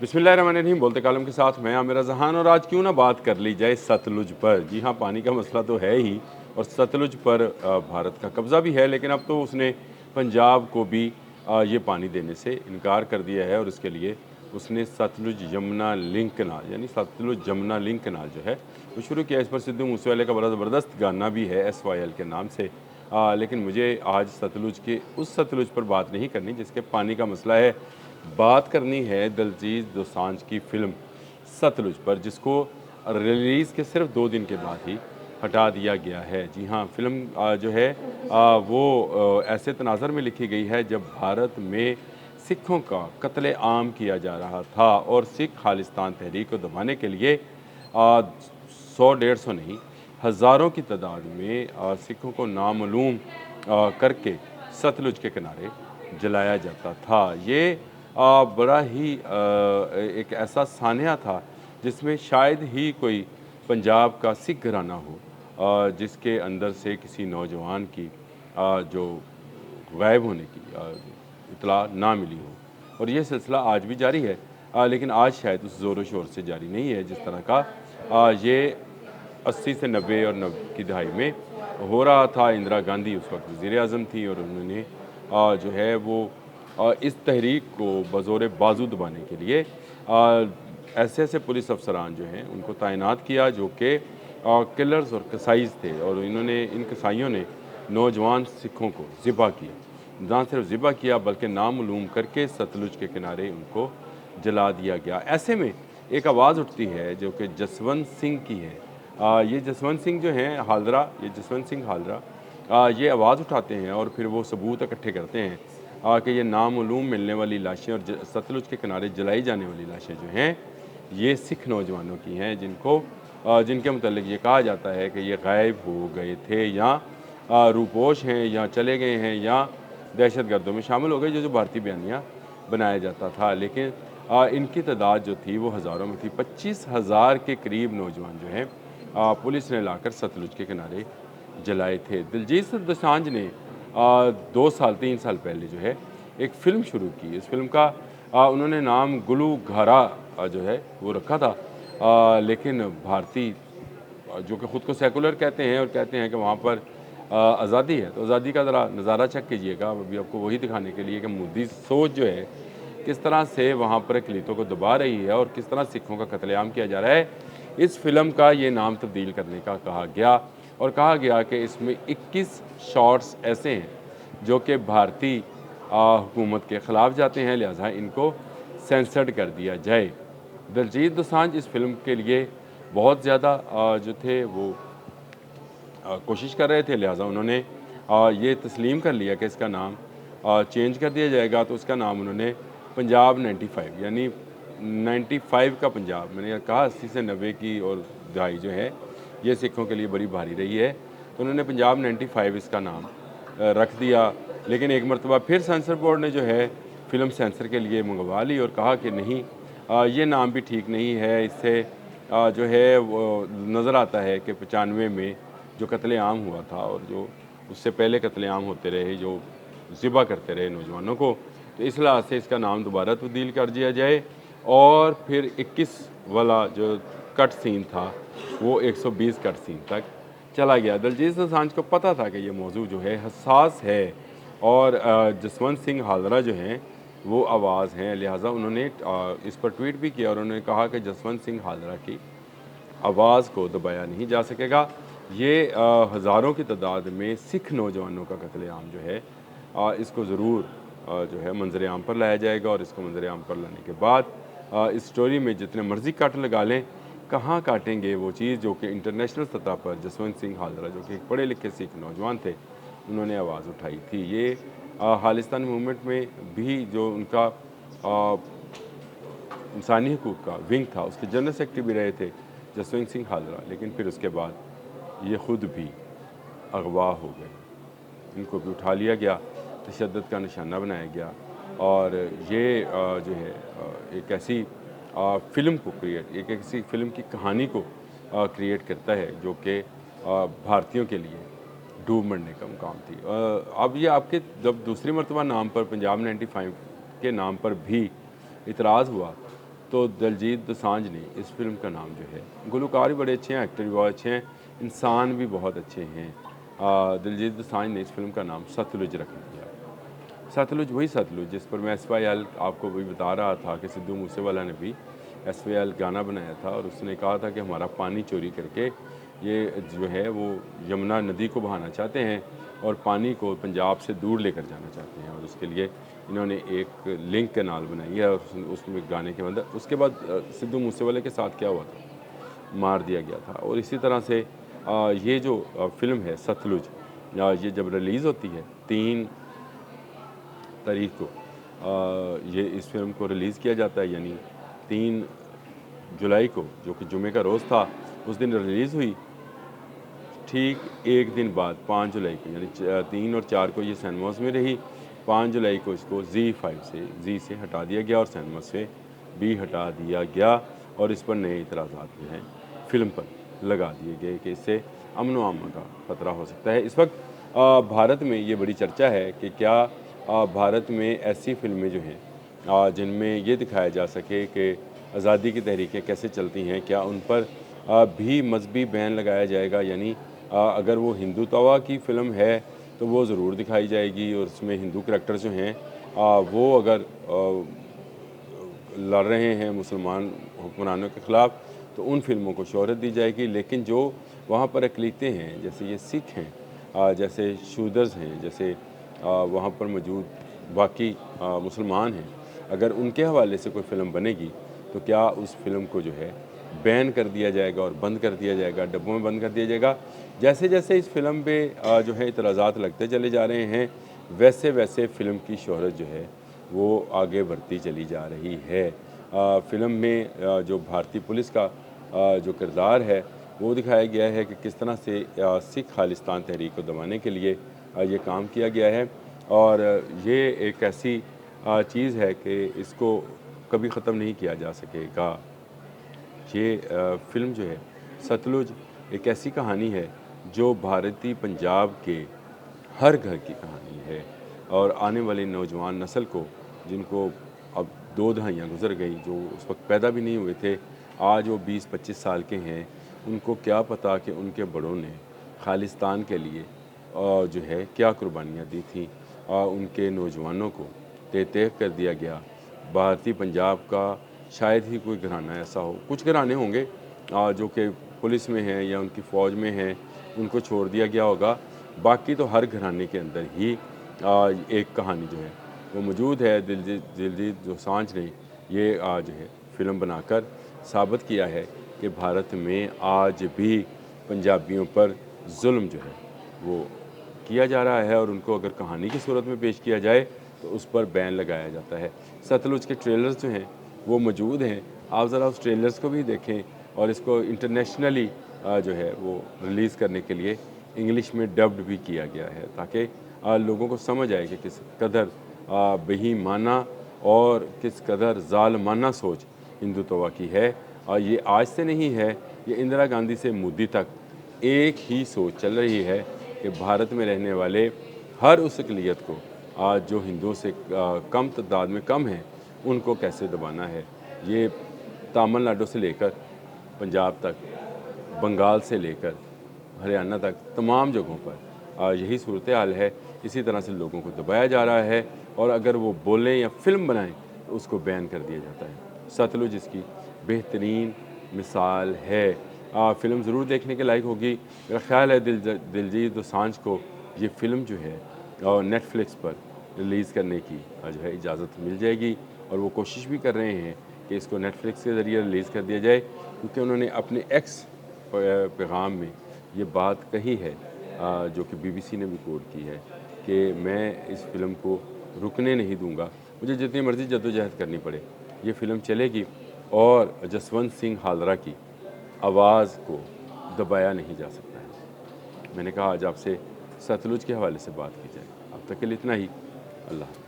बिस्मिल्लाहिर्रहमानिर्रहीम। बोलते कालम के साथ मैं आमिर जहान। और आज क्यों ना बात कर ली जाए सतलुज पर। जी हाँ, पानी का मसला तो है ही और सतलुज पर भारत का कब्ज़ा भी है, लेकिन अब तो उसने पंजाब को भी ये पानी देने से इनकार कर दिया है और इसके लिए उसने सतलुज यमुना लिंक कनाल यानी सतलुज जमुना लिंक कनाल जो है वो शुरू किया। इस पर सिद्धू मूसेवाले का बड़ा ज़बरदस्त गाना भी है SYL के नाम से। लेकिन मुझे आज सतलुज के उस सतलुज पर बात नहीं करनी जिसके पानी का मसला है। बात करनी है दिलजीत दोसांझ की फ़िल्म सतलुज पर, जिसको रिलीज़ के सिर्फ 2 दिन के बाद ही हटा दिया गया है। जी हाँ, फ़िल्म जो है वो ऐसे तनाज़र में लिखी गई है जब भारत में सिखों का कत्ले-आम किया जा रहा था और सिख खालिस्तान तहरीक को दबाने के लिए 100-150 नहीं, हज़ारों की तादाद में सिखों को नामालूम करके सतलुज के किनारे जलाया जाता था। ये बड़ा ही एक ऐसा सान्या था जिसमें शायद ही कोई पंजाब का सिख घराना हो जिसके अंदर से किसी नौजवान की जो गायब होने की इत्तला ना मिली हो। और ये सिलसिला आज भी जारी है, लेकिन आज शायद उस ज़ोर शोर से जारी नहीं है जिस तरह का ये 80 से 90 और 90 की दहाई में हो रहा था। इंदिरा गांधी उस वक्त वज़ीर-ए-आज़म थी और उन्होंने जो है वो इस तहरीक को बज़ोर बाजू दबाने के लिए ऐसे ऐसे पुलिस अफसरान जो हैं उनको तैनात किया जो कि किलर्स और कसाईज़ थे। और इन्होंने इन कसाईयों ने नौजवान सिखों को ज़िबा किया। ना सिर्फ ज़िबा किया बल्कि नामालूम करके सतलुज के किनारे उनको जला दिया गया। ऐसे में एक आवाज़ उठती है जो कि जसवंत सिंह की है। ये जसवंत सिंह जो हैं हालरा, ये जसवंत सिंह हालरा ये आवाज़ उठाते हैं और फिर वो सबूत इकट्ठे करते हैं कि ये नामालूम मिलने वाली लाशें और सतलुज के किनारे जलाई जाने वाली लाशें जो हैं ये सिख नौजवानों की हैं जिनको जिनके मुतल्लिक ये कहा जाता है कि ये गायब हो गए थे या रूपोश हैं या चले गए हैं या दहशत गर्दों में शामिल हो गए, जो भारतीय बयानिया बनाया जाता था। लेकिन इनकी तादाद जो थी वो हज़ारों में थी। 25,000 के करीब नौजवान जो हैं पुलिस ने लाकर सतलुज के किनारे जलाए थे। दिलजीत दोसांझ ने 2 साल 3 साल पहले जो है एक फ़िल्म शुरू की। इस फ़िल्म का उन्होंने नाम गुलू घारा जो है वो रखा था। लेकिन भारतीय जो कि ख़ुद को सेकुलर कहते हैं और कहते हैं कि वहाँ पर आज़ादी है, तो आज़ादी का ज़रा नज़ारा चेक कीजिएगा। अभी आपको वही दिखाने के लिए कि मोदी सोच जो है किस तरह से वहाँ पर अक़लियतों को दबा रही है और किस तरह सिखों का कत्लेआम किया जा रहा है। इस फ़िल्म का ये नाम तब्दील करने का कहा गया और कहा गया कि इसमें 21 शॉट्स ऐसे हैं जो कि भारतीय हुकूमत के ख़िलाफ़ जाते हैं, लिहाजा इनको सेंसर्ड कर दिया जाए। दिलजीत दोसांझ इस फ़िल्म के लिए बहुत ज़्यादा जो थे वो कोशिश कर रहे थे, लिहाजा उन्होंने ये तस्लीम कर लिया कि इसका नाम चेंज कर दिया जाएगा। तो उसका नाम उन्होंने पंजाब 95 यानी 95 का पंजाब, मैंने कहा 80 से 90 की और दहाई जो है ये सिखों के लिए बड़ी भारी रही है, तो उन्होंने पंजाब 95 इसका नाम रख दिया। लेकिन एक मरतबा फिर सेंसर बोर्ड ने जो है फ़िल्म सेंसर के लिए मंगवा ली और कहा कि नहीं, ये नाम भी ठीक नहीं है। इससे जो है वो नज़र आता है कि 95 में जो कत्लेआम हुआ था और जो उससे पहले कत्लेआम होते रहे, जो ज़िबा करते रहे नौजवानों को, तो इस लिहाज से इसका नाम दोबारा तब्दील कर दिया जाए। और फिर 21 वाला जो कट सीन था वो 120 कट सीन तक चला गया। दिलजीत दोसांझ को पता था कि ये मौजू जो है हसास है और जसवंत सिंह हालरा जो हैं वो आवाज़ हैं, लिहाजा उन्होंने इस पर ट्वीट भी किया और उन्होंने कहा कि जसवंत सिंह हालरा की आवाज़ को दबाया नहीं जा सकेगा। ये हज़ारों की तादाद में सिख नौजवानों का कत्लेआम जो है इसको ज़रूर जो है मंजर आम पर लाया जाएगा और इसको मंजर आम पर लाने के बाद इस स्टोरी में जितने मर्ज़ी कट लगा लें, कहाँ काटेंगे वो चीज़ जो कि इंटरनेशनल सतह पर जसवंत सिंह हालरा जो कि एक पढ़े लिखे सिख नौजवान थे, उन्होंने आवाज़ उठाई थी। ये खालिस्तान मूवमेंट में भी जो उनका इंसानी हकूक़ का विंग था उसके जनरल सेक्रेटरी भी रहे थे जसवंत सिंह हालरा, लेकिन फिर उसके बाद ये ख़ुद भी अगवा हो गए। इनको भी उठा लिया गया, तशद्दुद का निशाना बनाया गया और ये जो है एक ऐसी फ़िल्म को एक ऐसी फ़िल्म की कहानी को क्रिएट करता है जो कि भारतीयों के लिए डूब मरने का मुकाम थी। अब ये आपके जब दूसरी मरतबा नाम पर पंजाब 95 के नाम पर भी इतराज़ हुआ तो दिलजीत दोसांझ ने इस फ़िल्म का नाम जो है, गुलकार भी बड़े अच्छे हैं, एक्टर भी बहुत अच्छे हैं, इंसान भी बहुत अच्छे हैं। दिलजीत दोसांझ ने इस फ़िल्म का नाम सतलुज रख दिया। सतलुज वही सतलुज जिस पर मैं एसवाईएल आपको भी बता रहा था कि सिद्धू मूसेवाला ने भी एसवाईएल गाना बनाया था और उसने कहा था कि हमारा पानी चोरी करके ये जो है वो यमुना नदी को बहाना चाहते हैं और पानी को पंजाब से दूर लेकर जाना चाहते हैं, और उसके लिए इन्होंने एक लिंक कैनाल बनाई है और उसमें गाने के अंदर उसके बाद सिद्धू मूसेवाले के साथ क्या हुआ था, मार दिया गया था। और इसी तरह से ये जो फ़िल्म है सतलुज, ये जब रिलीज़ होती है 3 तारीख को ये इस फ़िल्म को रिलीज़ किया जाता है, यानी 3 जुलाई को जो कि जुमे का रोज़ था उस दिन रिलीज़ हुई। ठीक एक दिन बाद 5 जुलाई को, यानी 3 और 4 को ये सिनेमास में रही, 5 जुलाई को इसको ज़ी से हटा दिया गया और सिनेमा से भी हटा दिया गया और इस पर नए इतराज़ात जो हैं फ़िल्म पर लगा दिए गए कि इससे अमन व अमान का ख़तरा हो सकता है। इस वक्त भारत में ये बड़ी चर्चा है कि क्या भारत में ऐसी फ़िल्में जो हैं जिनमें ये दिखाया जा सके कि आज़ादी की तहरीकें कैसे चलती हैं, क्या उन पर भी मज़हबी बैन लगाया जाएगा, यानी अगर वो हिंदुत्व की फ़िल्म है तो वो ज़रूर दिखाई जाएगी और उसमें हिंदू करैक्टर जो हैं वो अगर लड़ रहे हैं मुसलमान हुक्मरानों के ख़िलाफ़ तो उन फ़िल्मों को शोहरत दी जाएगी। लेकिन जो वहाँ पर अक़लीतें हैं, जैसे ये सिख हैं, जैसे शूदर्स हैं, जैसे वहाँ पर मौजूद बाकी मुसलमान हैं, अगर उनके हवाले से कोई फ़िल्म बनेगी तो क्या उस फ़िल्म को जो है बैन कर दिया जाएगा और बंद कर दिया जाएगा, डब्बों में बंद कर दिया जाएगा। जैसे जैसे इस फ़िल्म पे जो है इतराज़ात लगते चले जा रहे हैं, वैसे वैसे फ़िल्म की शोहरत जो है वो आगे बढ़ती चली जा रही है। फ़िल्म में जो भारतीय पुलिस का जो किरदार है वो दिखाया गया है कि किस तरह से सिख खालिस्तान तहरीक को दबाने के लिए ये काम किया गया है, और ये एक ऐसी चीज़ है कि इसको कभी ख़त्म नहीं किया जा सकेगा। ये फ़िल्म जो है सतलुज एक ऐसी कहानी है जो भारतीय पंजाब के हर घर की कहानी है, और आने वाली नौजवान नस्ल को, जिनको अब 2 दहाइयाँ गुज़र गई, जो उस वक्त पैदा भी नहीं हुए थे, आज वो 20-25 साल के हैं, उनको क्या पता कि उनके बड़ों ने खालिस्तान के लिए जो है क्या कुर्बानियाँ दी थीं। उनके नौजवानों को तेह कर दिया गया। भारतीय पंजाब का शायद ही कोई घराना ऐसा हो, कुछ घराने होंगे जो कि पुलिस में हैं या उनकी फ़ौज में हैं, उनको छोड़ दिया गया होगा, बाकी तो हर घराने के अंदर ही एक कहानी जो है वो मौजूद है। दिलजीत दोसांझ ने ये जो है फ़िल्म बनाकर साबित किया है कि भारत में आज भी पंजाबियों पर जुल्म जो है वो किया जा रहा है, और उनको अगर कहानी की सूरत में पेश किया जाए तो उस पर बैन लगाया जाता है। सतलुज के ट्रेलर्स जो हैं वो मौजूद हैं, आप ज़रा उस ट्रेलर्स को भी देखें, और इसको इंटरनेशनली जो है वो रिलीज़ करने के लिए इंग्लिश में डब्ड भी किया गया है, ताकि लोगों को समझ आए कि किस कदर बेईमाना और किस कदर ज़ालिमाना सोच हिंदुत्व की है। ये आज से नहीं है, ये इंदिरा गांधी से मोदी तक एक ही सोच चल रही है कि भारत में रहने वाले हर उस अक़लियत को आज जो हिंदुओं से कम तादाद में कम है, उनको कैसे दबाना है। ये तमिलनाडु से लेकर पंजाब तक, बंगाल से लेकर हरियाणा तक तमाम जगहों पर यही सूरत हाल है। इसी तरह से लोगों को दबाया जा रहा है, और अगर वो बोलें या फ़िल्म बनाएं तो उसको बैन कर दिया जाता है। सतलुज इसकी बेहतरीन मिसाल है। फ़िल्म ज़रूर देखने के लायक होगी। मेरा ख़्याल है दिलजीत दोसांझ को ये फ़िल्म जो है नेटफ्लिक्स पर रिलीज़ करने की जो है इजाज़त मिल जाएगी, और वो कोशिश भी कर रहे हैं कि इसको नेटफ्लिक्स के ज़रिए रिलीज़ कर दिया जाए, क्योंकि उन्होंने अपने एक्स पैगाम में ये बात कही है, जो कि BBC ने भी कोट की है, कि मैं इस फ़िल्म को रुकने नहीं दूंगा, मुझे जितनी मर्ज़ी जद्दोजहद करनी पड़े, ये फ़िल्म चलेगी, और जसवंत सिंह हालरा की आवाज़ को दबाया नहीं जा सकता है। मैंने कहा आज आपसे सतलुज के हवाले से बात की जाए। अब तक के लिए इतना ही। अल्लाह।